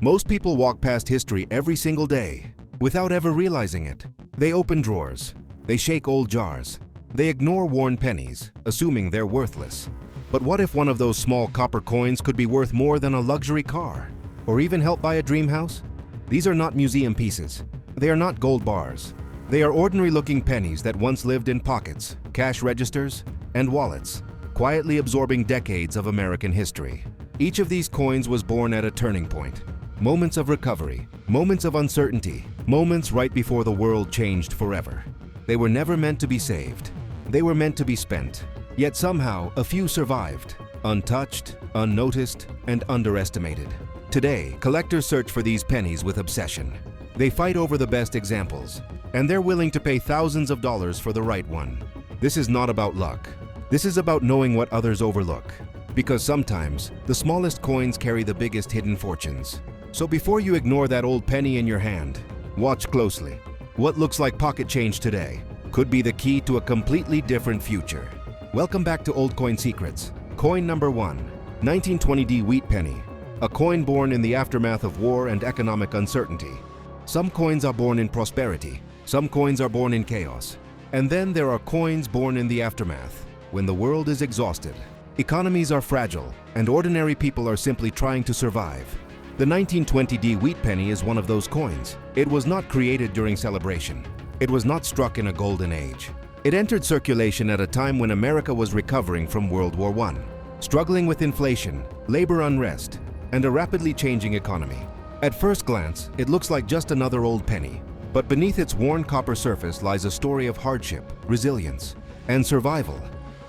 Most people walk past history every single day without ever realizing it. They open drawers, they shake old jars, they ignore worn pennies, assuming they're worthless. But what if one of those small copper coins could be worth more than a luxury car? Or even help buy a dream house? These are not museum pieces. They are not gold bars. They are ordinary-looking pennies that once lived in pockets, cash registers, and wallets, quietly absorbing decades of American history. Each of these coins was born at a turning point. Moments of recovery, moments of uncertainty, moments right before the world changed forever. They were never meant to be saved. They were meant to be spent. Yet somehow, a few survived, untouched, unnoticed, and underestimated. Today, collectors search for these pennies with obsession. They fight over the best examples, and they're willing to pay thousands of dollars for the right one. This is not about luck. This is about knowing what others overlook. Because sometimes, the smallest coins carry the biggest hidden fortunes. So before you ignore that old penny in your hand, watch closely. What looks like pocket change today could be the key to a completely different future. Welcome back to OldCoin Secrets. Coin number 1, 1920D Wheat Penny. A coin born in the aftermath of war and economic uncertainty. Some coins are born in prosperity, some coins are born in chaos. And then there are coins born in the aftermath, when the world is exhausted. Economies are fragile, and ordinary people are simply trying to survive. The 1920D Wheat Penny is one of those coins. It was not created during celebration. It was not struck in a golden age. It entered circulation at a time when America was recovering from World War I, struggling with inflation, labor unrest, and a rapidly changing economy. At first glance, it looks like just another old penny, but beneath its worn copper surface lies a story of hardship, resilience, and survival,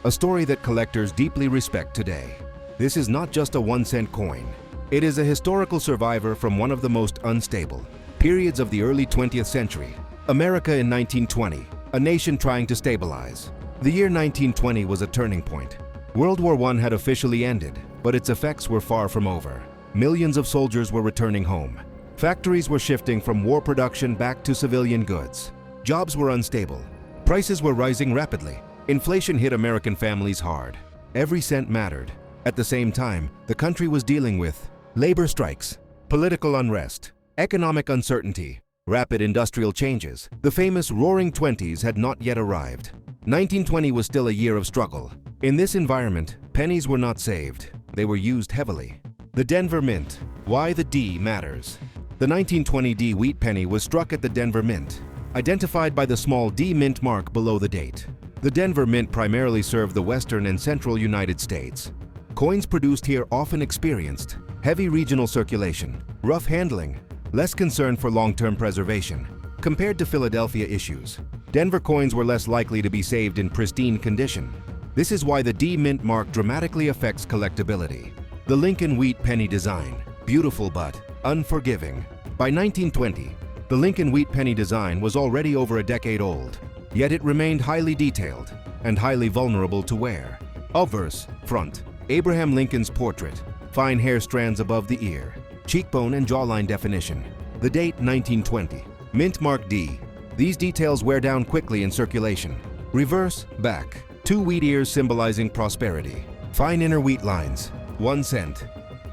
a story that collectors deeply respect today. This is not just a 1-cent coin. It is a historical survivor from one of the most unstable periods of the early 20th century, America in 1920, a nation trying to stabilize. The year 1920 was a turning point. World War I had officially ended, but its effects were far from over. Millions of soldiers were returning home. Factories were shifting from war production back to civilian goods. Jobs were unstable. Prices were rising rapidly. Inflation hit American families hard. Every cent mattered. At the same time, the country was dealing with labor strikes, political unrest, economic uncertainty, rapid industrial changes. The famous Roaring Twenties had not yet arrived. 1920 was still a year of struggle. In this environment, pennies were not saved. They were used heavily. The Denver Mint. Why the D matters. The 1920D Wheat Penny was struck at the Denver Mint, identified by the small D mint mark below the date. The Denver Mint primarily served the western and central United States. Coins produced here often experienced heavy regional circulation, rough handling, less concern for long-term preservation. Compared to Philadelphia issues, Denver coins were less likely to be saved in pristine condition. This is why the D mint mark dramatically affects collectability. The Lincoln Wheat Penny design, beautiful but unforgiving. By 1920, the Lincoln Wheat Penny design was already over a decade old, yet it remained highly detailed and highly vulnerable to wear. Obverse, front, Abraham Lincoln's portrait, fine hair strands above the ear, cheekbone and jawline definition. The date 1920, mint mark D. These details wear down quickly in circulation. Reverse, back, 2 wheat ears symbolizing prosperity. Fine inner wheat lines, 1 cent.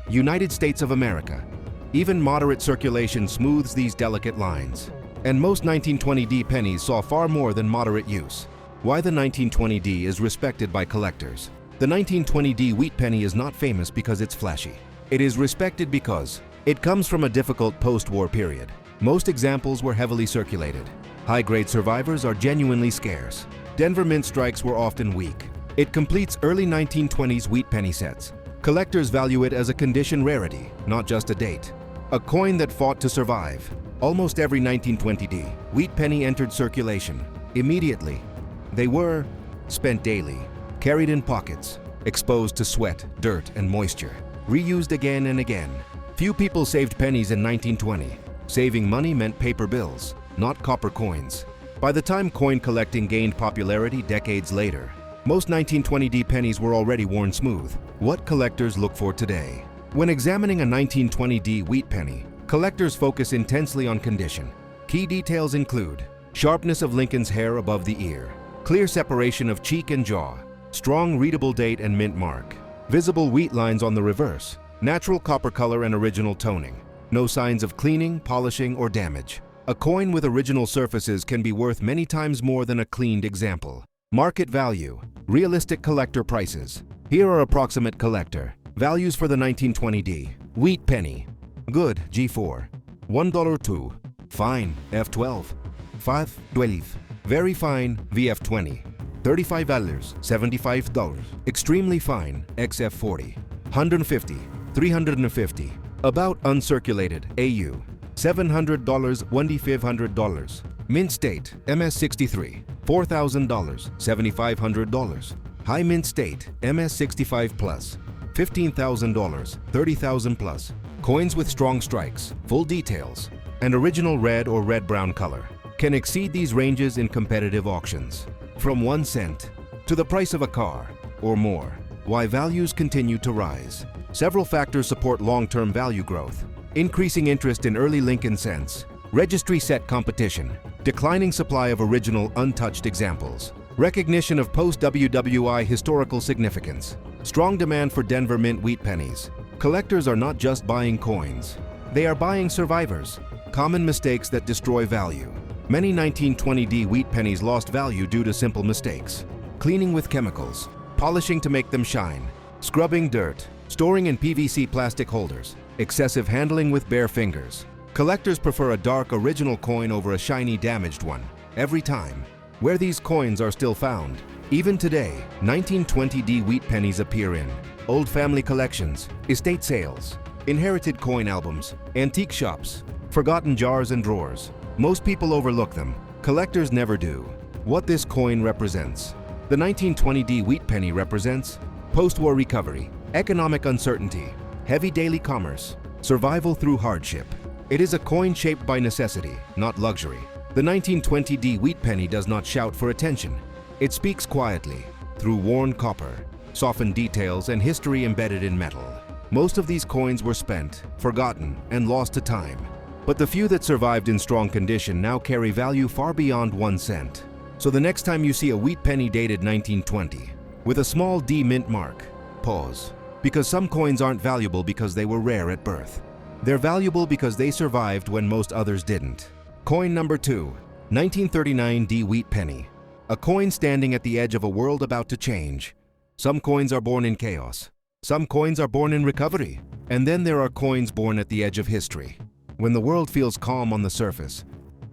United States of America. Even moderate circulation smooths these delicate lines. And most 1920D pennies saw far more than moderate use. Why the 1920D is respected by collectors. The 1920D Wheat Penny is not famous because it's flashy. It is respected because it comes from a difficult post-war period. Most examples were heavily circulated. High-grade survivors are genuinely scarce. Denver Mint strikes were often weak. It completes early 1920s wheat penny sets. Collectors value it as a condition rarity, not just a date. A coin that fought to survive. Almost every 1920D wheat penny entered circulation. Immediately, they were spent daily, carried in pockets, exposed to sweat, dirt, and moisture, reused again and again. Few people saved pennies in 1920. Saving money meant paper bills, not copper coins. By the time coin collecting gained popularity decades later, most 1920D pennies were already worn smooth. What collectors look for today? When examining a 1920D wheat penny, collectors focus intensely on condition. Key details include sharpness of Lincoln's hair above the ear, clear separation of cheek and jaw, strong readable date and mint mark, visible wheat lines on the reverse, natural copper color and original toning. No signs of cleaning, polishing, or damage. A coin with original surfaces can be worth many times more than a cleaned example. Market value. Realistic collector prices. Here are approximate collector values for the 1920D Wheat Penny. Good, G4. $1.2. Fine, F12. $5.12. Very fine, VF20. $35, $75. Extremely fine, XF40. $150, $350. About uncirculated, AU. $700, $2,500. Mint state, MS63. $4,000, $7,500. High mint state, MS65 plus. $15,000, $30,000 plus. Coins with strong strikes, full details, and original red or red-brown color can exceed these ranges in competitive auctions. From 1 cent to the price of a car or more. Why values continue to rise. Several factors support long-term value growth. Increasing interest in early Lincoln cents, registry set competition, declining supply of original untouched examples, recognition of post-WWI historical significance, strong demand for Denver Mint Wheat Pennies. Collectors are not just buying coins. They are buying survivors. Common mistakes that destroy value. Many 1920D wheat pennies lost value due to simple mistakes. Cleaning with chemicals, polishing to make them shine, scrubbing dirt, storing in PVC plastic holders, excessive handling with bare fingers. Collectors prefer a dark original coin over a shiny damaged one, every time. Where these coins are still found. Even today, 1920D wheat pennies appear in old family collections, estate sales, inherited coin albums, antique shops, forgotten jars and drawers. Most people overlook them. Collectors never do. What this coin represents. The 1920D wheat penny represents post-war recovery, economic uncertainty, heavy daily commerce, survival through hardship. It is a coin shaped by necessity, not luxury. The 1920D wheat penny does not shout for attention. It speaks quietly, through worn copper, softened details, and history embedded in metal. Most of these coins were spent, forgotten, and lost to time. But the few that survived in strong condition now carry value far beyond 1 cent. So the next time you see a wheat penny dated 1920, with a small D mint mark, pause. Because some coins aren't valuable because they were rare at birth. They're valuable because they survived when most others didn't. Coin number 2, 1939 D wheat penny. A coin standing at the edge of a world about to change. Some coins are born in chaos. Some coins are born in recovery. And then there are coins born at the edge of history, when the world feels calm on the surface,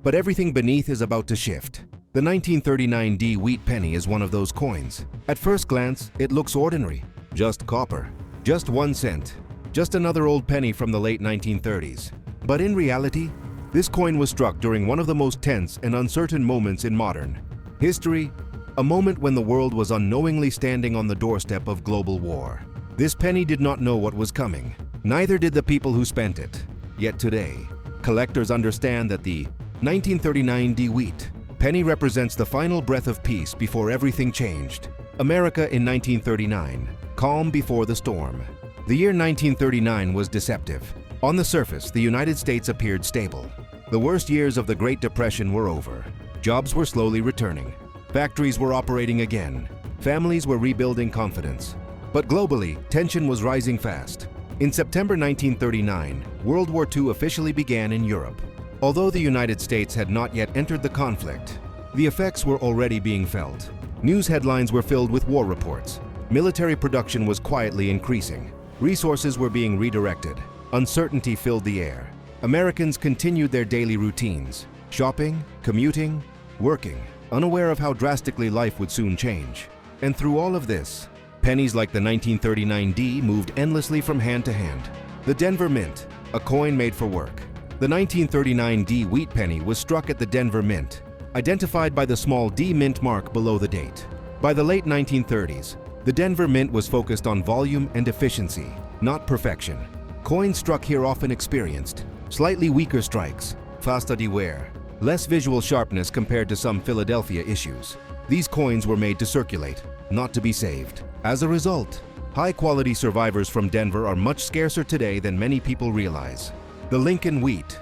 but everything beneath is about to shift. The 1939 D wheat penny is one of those coins. At first glance, it looks ordinary. Just copper. Just 1 cent. Just another old penny from the late 1930s. But in reality, this coin was struck during one of the most tense and uncertain moments in modern history, a moment when the world was unknowingly standing on the doorstep of global war. This penny did not know what was coming. Neither did the people who spent it. Yet today, collectors understand that the 1939 D wheat penny represents the final breath of peace before everything changed. America in 1939, calm before the storm. The year 1939 was deceptive. On the surface, the United States appeared stable. The worst years of the Great Depression were over. Jobs were slowly returning. Factories were operating again. Families were rebuilding confidence. But globally, tension was rising fast. In September 1939, World War II officially began in Europe. Although the United States had not yet entered the conflict, the effects were already being felt. News headlines were filled with war reports. Military production was quietly increasing. Resources were being redirected. Uncertainty filled the air. Americans continued their daily routines, shopping, commuting, working, unaware of how drastically life would soon change. And through all of this, pennies like the 1939 D moved endlessly from hand to hand. The Denver Mint, a coin made for work. The 1939 D wheat penny was struck at the Denver Mint, identified by the small D mint mark below the date. By the late 1930s, the Denver Mint was focused on volume and efficiency, not perfection. Coins struck here often experienced slightly weaker strikes, faster de wear, less visual sharpness compared to some Philadelphia issues. These coins were made to circulate, not to be saved. As a result, high-quality survivors from Denver are much scarcer today than many people realize. The Lincoln Wheat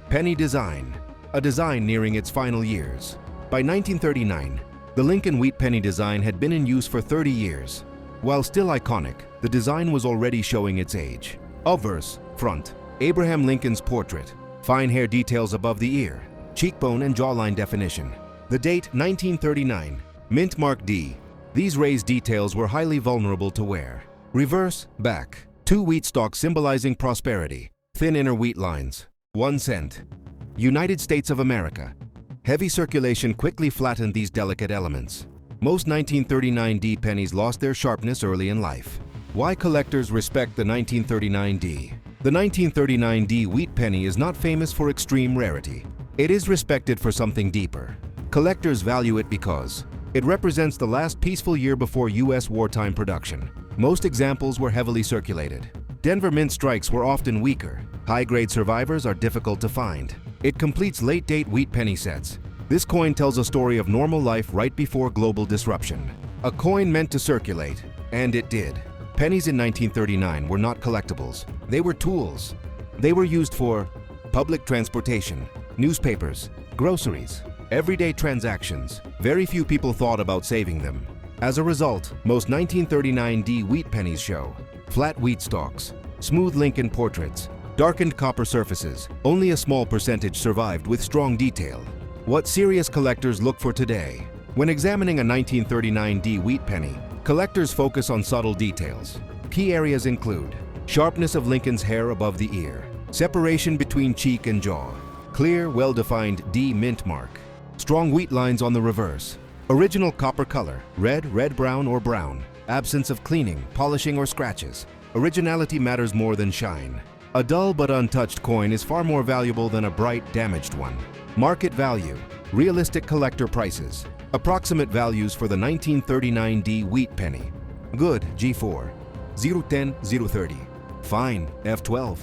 Penny design, a design nearing its final years. By 1939, the Lincoln Wheat Penny design had been in use for 30 years. While still iconic, the design was already showing its age. Obverse, front, Abraham Lincoln's portrait, fine hair details above the ear, cheekbone and jawline definition. The date 1939, mint mark D. These raised details were highly vulnerable to wear. Reverse, back, 2 wheat stalks symbolizing prosperity, thin inner wheat lines, 1 cent. United States of America. Heavy circulation quickly flattened these delicate elements. Most 1939 D pennies lost their sharpness early in life. Why collectors respect the 1939 D? The 1939 D wheat penny is not famous for extreme rarity. It is respected for something deeper. Collectors value it because it represents the last peaceful year before U.S. wartime production. Most examples were heavily circulated. Denver mint strikes were often weaker. High-grade survivors are difficult to find. It completes late-date wheat penny sets. This coin tells a story of normal life right before global disruption. A coin meant to circulate, and it did. Pennies in 1939 were not collectibles. They were tools. They were used for public transportation, newspapers, groceries, everyday transactions. Very few people thought about saving them. As a result, most 1939 D wheat pennies show flat wheat stalks, smooth Lincoln portraits, darkened copper surfaces. Only a small percentage survived with strong detail. What serious collectors look for today? When examining a 1939 D wheat penny, collectors focus on subtle details. Key areas include sharpness of Lincoln's hair above the ear, separation between cheek and jaw, clear, well-defined D mint mark, strong wheat lines on the reverse, original copper color, red, brown, or brown, absence of cleaning, polishing, or scratches. Originality matters more than shine. A dull but untouched coin is far more valuable than a bright, damaged one. Market value, realistic collector prices. Approximate values for the 1939 D wheat penny. Good, G4, 010, 030. Fine, F12,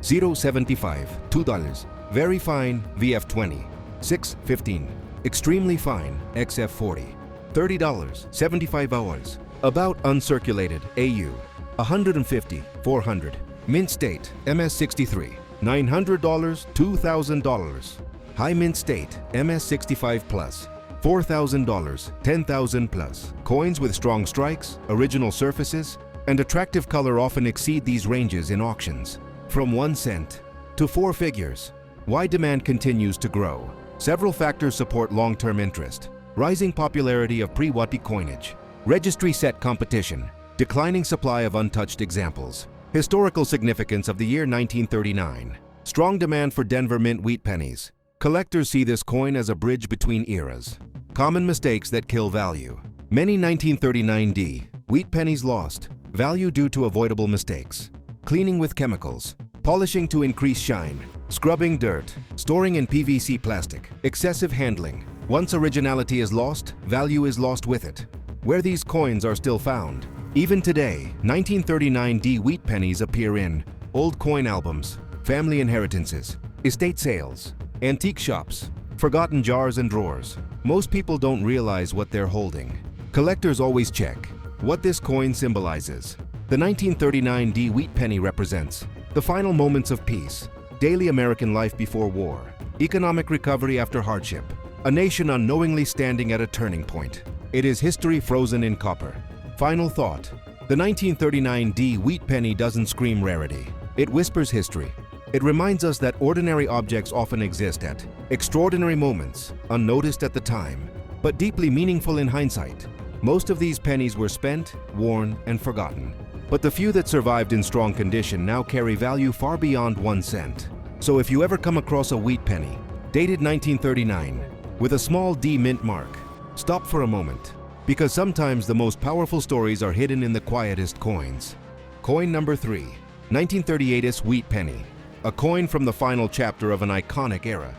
075, $2. Very fine, VF20, 615. Extremely fine, XF40, $30, 75 hours. About uncirculated, AU, 150, 400. Mint state, MS63, $900, $2,000. High mint state, MS65 plus, $4,000, $10,000 plus. Coins with strong strikes, original surfaces, and attractive color often exceed these ranges in auctions. From 1 cent to 4 figures. Why demand continues to grow? Several factors support long-term interest. Rising popularity of pre-Wati coinage, registry set competition, declining supply of untouched examples. Historical significance of the year 1939. Strong demand for Denver mint wheat pennies. Collectors see this coin as a bridge between eras. Common mistakes that kill value. Many 1939 D wheat pennies lost value due to avoidable mistakes. Cleaning with chemicals, polishing to increase shine, scrubbing dirt, storing in PVC plastic, excessive handling. Once originality is lost, value is lost with it. Where these coins are still found. Even today, 1939 D wheat pennies appear in old coin albums, family inheritances, estate sales, antique shops, forgotten jars and drawers. Most people don't realize what they're holding. Collectors always check what this coin symbolizes. The 1939 D wheat penny represents the final moments of peace, daily American life before war, economic recovery after hardship, a nation unknowingly standing at a turning point. It is history frozen in copper. Final thought. The 1939 D wheat penny doesn't scream rarity. It whispers history. It reminds us that ordinary objects often exist at extraordinary moments, unnoticed at the time, but deeply meaningful in hindsight. Most of these pennies were spent, worn, and forgotten. But the few that survived in strong condition now carry value far beyond 1 cent. So if you ever come across a wheat penny, dated 1939, with a small D mint mark, stop for a moment. Because sometimes the most powerful stories are hidden in the quietest coins. Coin number 3, 1938's wheat penny. A coin from the final chapter of an iconic era.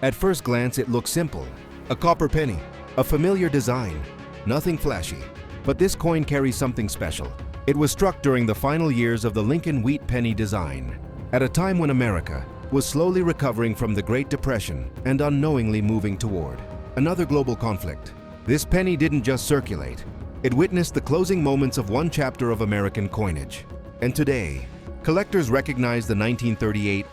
At first glance, it looks simple. A copper penny, a familiar design, nothing flashy. But this coin carries something special. It was struck during the final years of the Lincoln Wheat Penny design, at a time when America was slowly recovering from the Great Depression and unknowingly moving toward another global conflict. This penny didn't just circulate. It witnessed the closing moments of one chapter of American coinage. And today, collectors recognize the 1938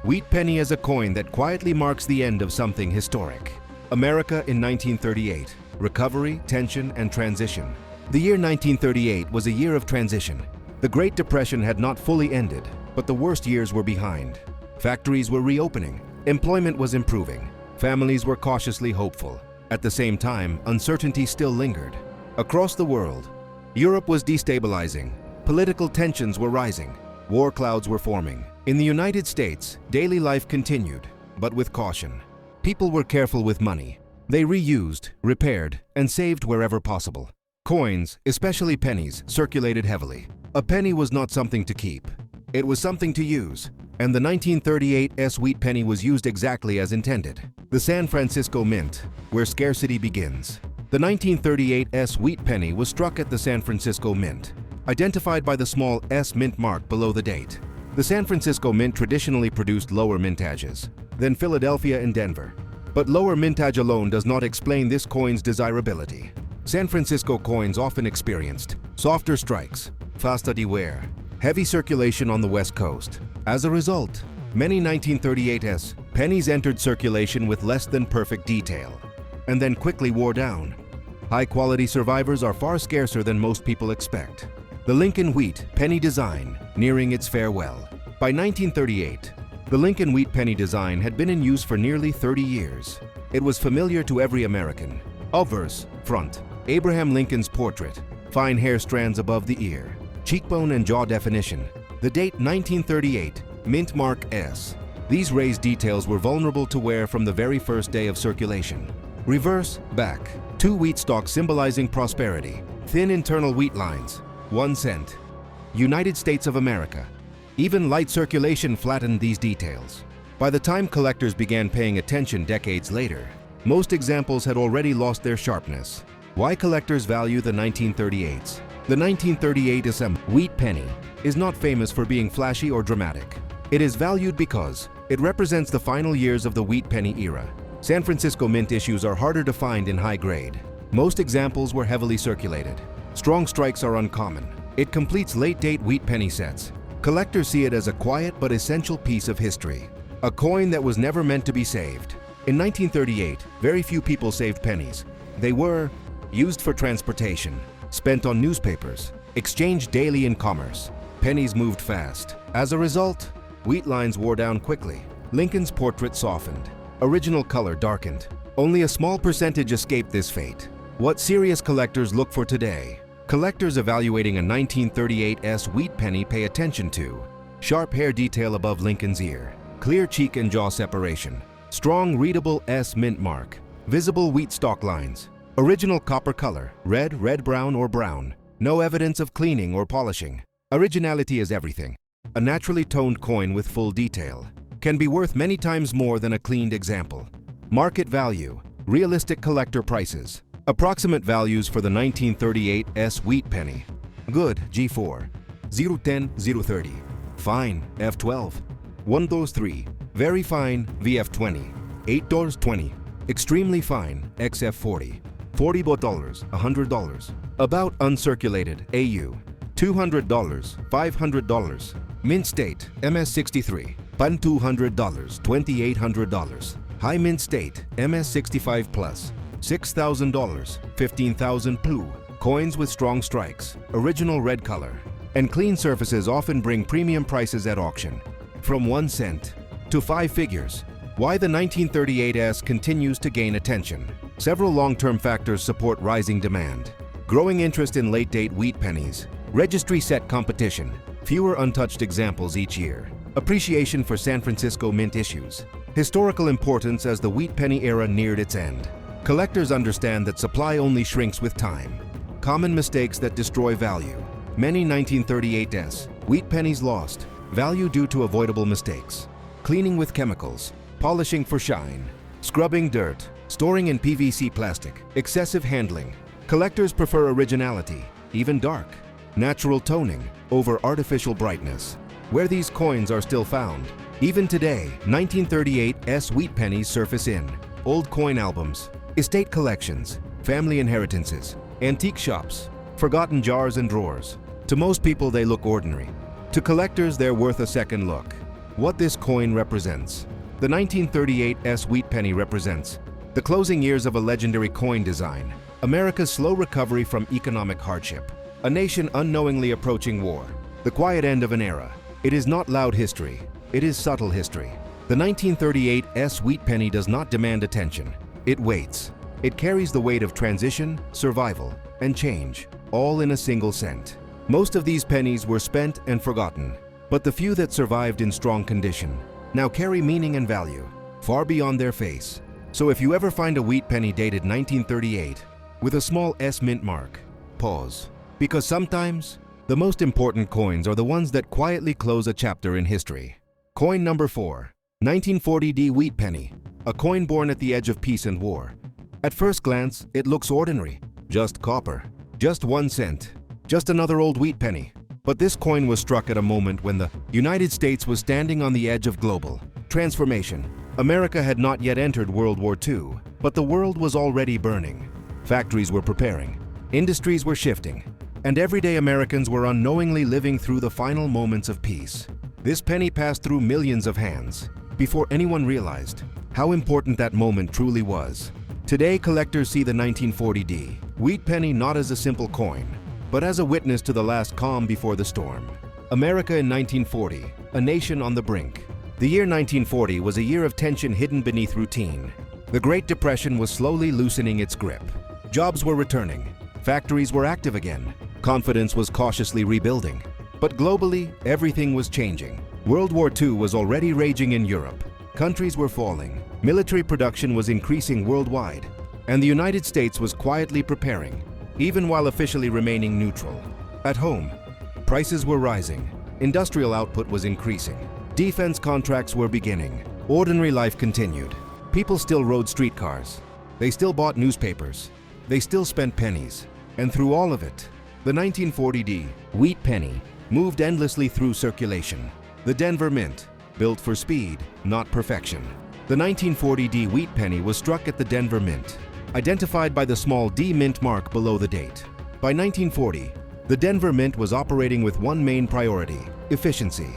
wheat penny as a coin that quietly marks the end of something historic. America in 1938, recovery, tension, and transition. The year 1938 was a year of transition. The Great Depression had not fully ended, but the worst years were behind. Factories were reopening, employment was improving, families were cautiously hopeful. At the same time, uncertainty still lingered. Across the world, Europe was destabilizing, political tensions were rising, war clouds were forming. In the United States, daily life continued, but with caution. People were careful with money. They reused, repaired, and saved wherever possible. Coins, especially pennies, circulated heavily. A penny was not something to keep. It was something to use, and the 1938 wheat penny was used exactly as intended. The San Francisco Mint, where scarcity begins. The 1938 wheat penny was struck at the San Francisco Mint, identified by the small S mint mark below the date. The San Francisco Mint traditionally produced lower mintages than Philadelphia and Denver. But lower mintage alone does not explain this coin's desirability. San Francisco coins often experienced softer strikes, faster de wear, heavy circulation on the West Coast. As a result, many 1938 pennies entered circulation with less than perfect detail, and then quickly wore down. High-quality survivors are far scarcer than most people expect. The Lincoln Wheat penny design nearing its farewell. By 1938, the Lincoln Wheat penny design had been in use for nearly 30 years. It was familiar to every American. Obverse, front, Abraham Lincoln's portrait, fine hair strands above the ear, cheekbone and jaw definition. The date 1938, mint mark S. These raised details were vulnerable to wear from the very first day of circulation. Reverse, back, 2 wheat stalks symbolizing prosperity, thin internal wheat lines, 1 cent. United States of America. Even light circulation flattened these details. By the time collectors began paying attention decades later, most examples had already lost their sharpness. Why collectors value the 1938s? The 1938 wheat penny is not famous for being flashy or dramatic. It is valued because it represents the final years of the wheat penny era. San Francisco Mint issues are harder to find in high grade. Most examples were heavily circulated. Strong strikes are uncommon. It completes late-date wheat penny sets. Collectors see it as a quiet but essential piece of history. A coin that was never meant to be saved. In 1938, very few people saved pennies. They were used for transportation, spent on newspapers, exchanged daily in commerce. Pennies moved fast. As a result, wheat lines wore down quickly. Lincoln's portrait softened. Original color darkened. Only a small percentage escaped this fate. What serious collectors look for today? Collectors evaluating a 1938 wheat penny pay attention to sharp hair detail above Lincoln's ear, clear cheek and jaw separation, strong readable S mint mark, visible wheat stalk lines, original copper color, red, brown, or brown, no evidence of cleaning or polishing. Originality is everything. A naturally toned coin with full detail can be worth many times more than a cleaned example. Market value, realistic collector prices. Approximate values for the 1938 wheat penny. Good, G4. 010, 030. Fine, F12. 123. Very fine, VF20. $8.20. Extremely fine, XF40. $40, $100. About uncirculated, AU. $200, $500. Mint state, MS63. Pan $200, $2,800. High mint state, MS65 plus. $6,000, $15,000 PLU. Coins with strong strikes, original red color, and clean surfaces often bring premium prices at auction. From 1 cent to 5 figures. Why the 1938 continues to gain attention. Several long-term factors support rising demand. Growing interest in late-date wheat pennies. Registry set competition. Fewer untouched examples each year. Appreciation for San Francisco Mint issues. Historical importance as the wheat penny era neared its end. Collectors understand that supply only shrinks with time. Common mistakes that destroy value. Many 1938 wheat pennies lost value due to avoidable mistakes. Cleaning with chemicals, polishing for shine, scrubbing dirt, storing in PVC plastic, excessive handling. Collectors prefer originality, even dark, natural toning over artificial brightness. Where these coins are still found. Even today, 1938 wheat pennies surface in old coin albums, estate collections, family inheritances, antique shops, forgotten jars and drawers. To most people, they look ordinary. To collectors, they're worth a second look. What this coin represents. The 1938 wheat penny represents the closing years of a legendary coin design, America's slow recovery from economic hardship, a nation unknowingly approaching war, the quiet end of an era, It is not loud history, it is subtle history. The 1938 wheat penny does not demand attention. It waits. It carries the weight of transition, survival, and change, all in a single cent. Most of these pennies were spent and forgotten, but the few that survived in strong condition now carry meaning and value, far beyond their face. So if you ever find a wheat penny dated 1938 with a small S mint mark, pause. Because sometimes, the most important coins are the ones that quietly close a chapter in history. Coin number 4. 1940 wheat penny, a coin born at the edge of peace and war. At first glance, it looks ordinary. Just copper. Just 1 cent. Just another old wheat penny. But this coin was struck at a moment when the United States was standing on the edge of global transformation. America had not yet entered World War II, but the world was already burning. Factories were preparing. Industries were shifting. And everyday Americans were unknowingly living through the final moments of peace. This penny passed through millions of hands before anyone realized how important that moment truly was. Today, collectors see the 1940 wheat penny not as a simple coin, but as a witness to the last calm before the storm. America in 1940, a nation on the brink. The year 1940 was a year of tension hidden beneath routine. The Great Depression was slowly loosening its grip. Jobs were returning. Factories were active again. Confidence was cautiously rebuilding. But globally, everything was changing. World War II was already raging in Europe. Countries were falling. Military production was increasing worldwide. And the United States was quietly preparing, even while officially remaining neutral. At home, prices were rising. Industrial output was increasing. Defense contracts were beginning. Ordinary life continued. People still rode streetcars. They still bought newspapers. They still spent pennies. And through all of it, the 1940 wheat penny moved endlessly through circulation. The Denver Mint, built for speed, not perfection. The 1940 wheat penny was struck at the Denver Mint, identified by the small D mint mark below the date. By 1940, the Denver Mint was operating with one main priority: efficiency.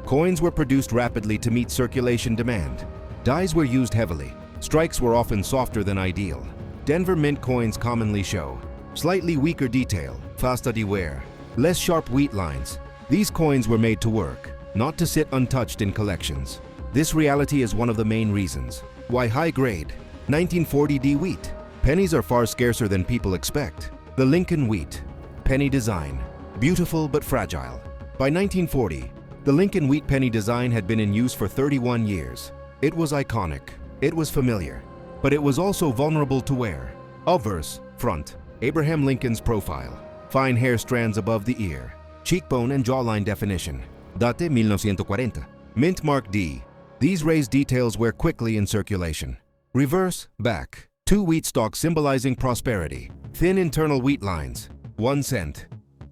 Coins were produced rapidly to meet circulation demand. Dies were used heavily. Strikes were often softer than ideal. Denver Mint coins commonly show slightly weaker detail, faster de wear, less sharp wheat lines. These coins were made to work, not to sit untouched in collections. This reality is one of the main reasons why high-grade 1940 wheat pennies are far scarcer than people expect. The Lincoln Wheat Penny design, beautiful but fragile. By 1940, the Lincoln Wheat Penny design had been in use for 31 years. It was iconic, it was familiar, but it was also vulnerable to wear. Obverse, front, Abraham Lincoln's profile, fine hair strands above the ear, cheekbone and jawline definition. Date 1940. Mint mark D. These raised details wear quickly in circulation. Reverse, back. 2 wheat stalks symbolizing prosperity. Thin internal wheat lines. 1 cent.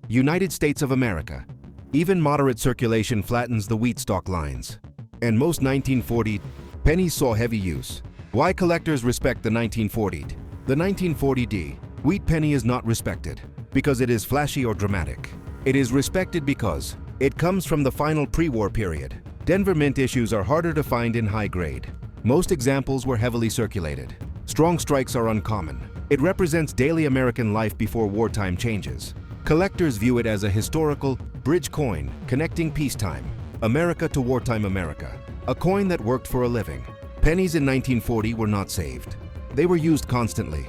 United States of America. Even moderate circulation flattens the wheat stalk lines. And most 1940 pennies saw heavy use. Why collectors respect the 1940? The 1940 wheat penny is not respected because it is flashy or dramatic. It is respected because it comes from the final pre-war period. Denver Mint issues are harder to find in high grade. Most examples were heavily circulated. Strong strikes are uncommon. It represents daily American life before wartime changes. Collectors view it as a historical bridge coin connecting peacetime America to wartime America. A coin that worked for a living. Pennies in 1940 were not saved. They were used constantly.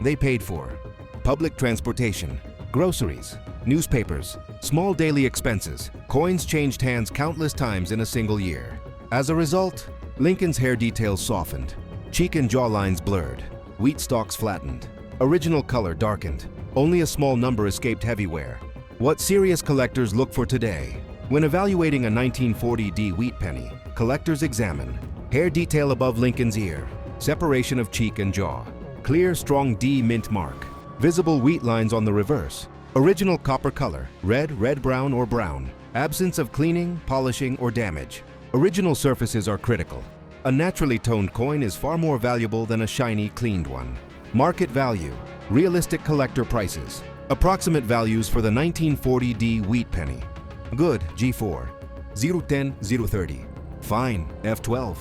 They paid for public transportation, groceries, newspapers, small daily expenses. Coins changed hands countless times in a single year. As a result, Lincoln's hair details softened, cheek and jawlines blurred, wheat stalks flattened, original color darkened. Only a small number escaped heavy wear. What serious collectors look for today? When evaluating a 1940 wheat penny, collectors examine hair detail above Lincoln's ear, separation of cheek and jaw, clear, strong D mint mark, visible wheat lines on the reverse, original copper color, red, red-brown, or brown, absence of cleaning, polishing, or damage. Original surfaces are critical. A naturally toned coin is far more valuable than a shiny, cleaned one. Market value, realistic collector prices. Approximate values for the 1940 wheat penny. Good, G4, 010, 030. Fine, F12,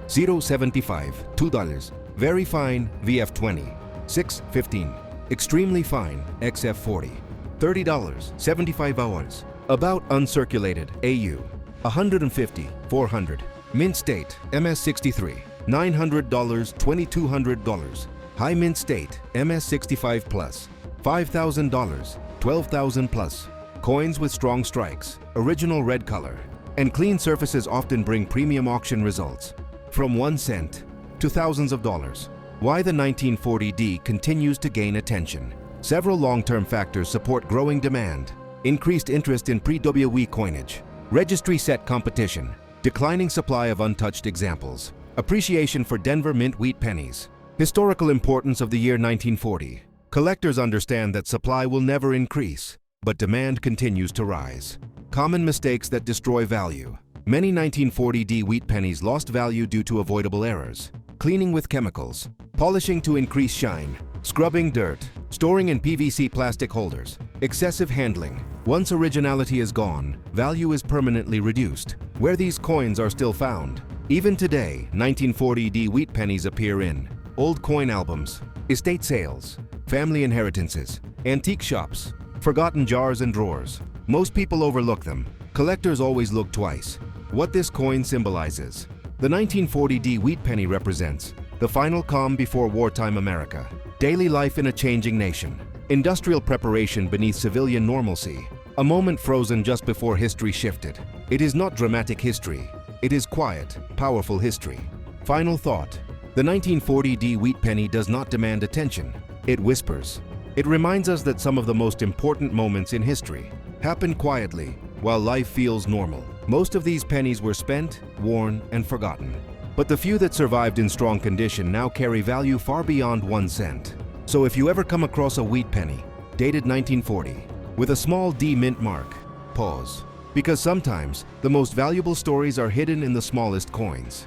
075, $2. Very fine, VF20, 615. Extremely fine, XF40, $30, 75 hours. About uncirculated, AU, $150, $400. Mint state, MS63, $900, $2,200. High mint state, MS65 plus, $5,000, $12,000 plus. Coins with strong strikes, original red color, and clean surfaces often bring premium auction results. From 1 cent to thousands of dollars. Why the 1940D continues to gain attention. Several long-term factors support growing demand. Increased interest in pre-WE coinage. Registry set competition. Declining supply of untouched examples. Appreciation for Denver Mint Wheat Pennies. Historical importance of the year 1940. Collectors understand that supply will never increase, but demand continues to rise. Common mistakes that destroy value. Many 1940D wheat pennies lost value due to avoidable errors. Cleaning with chemicals, polishing to increase shine, scrubbing dirt, storing in PVC plastic holders, excessive handling. Once originality is gone, value is permanently reduced. Where these coins are still found. Even today, 1940D wheat pennies appear in old coin albums, estate sales, family inheritances, antique shops, forgotten jars and drawers. Most people overlook them. Collectors always look twice. What this coin symbolizes. The 1940D wheat penny represents the final calm before wartime America, daily life in a changing nation, industrial preparation beneath civilian normalcy, a moment frozen just before history shifted. It is not dramatic history. It is quiet, powerful history. Final thought. The 1940D wheat penny does not demand attention. It whispers. It reminds us that some of the most important moments in history happen quietly while life feels normal. Most of these pennies were spent, worn, and forgotten. But the few that survived in strong condition now carry value far beyond 1 cent. So if you ever come across a wheat penny, dated 1940, with a small D mint mark, pause. Because sometimes the most valuable stories are hidden in the smallest coins.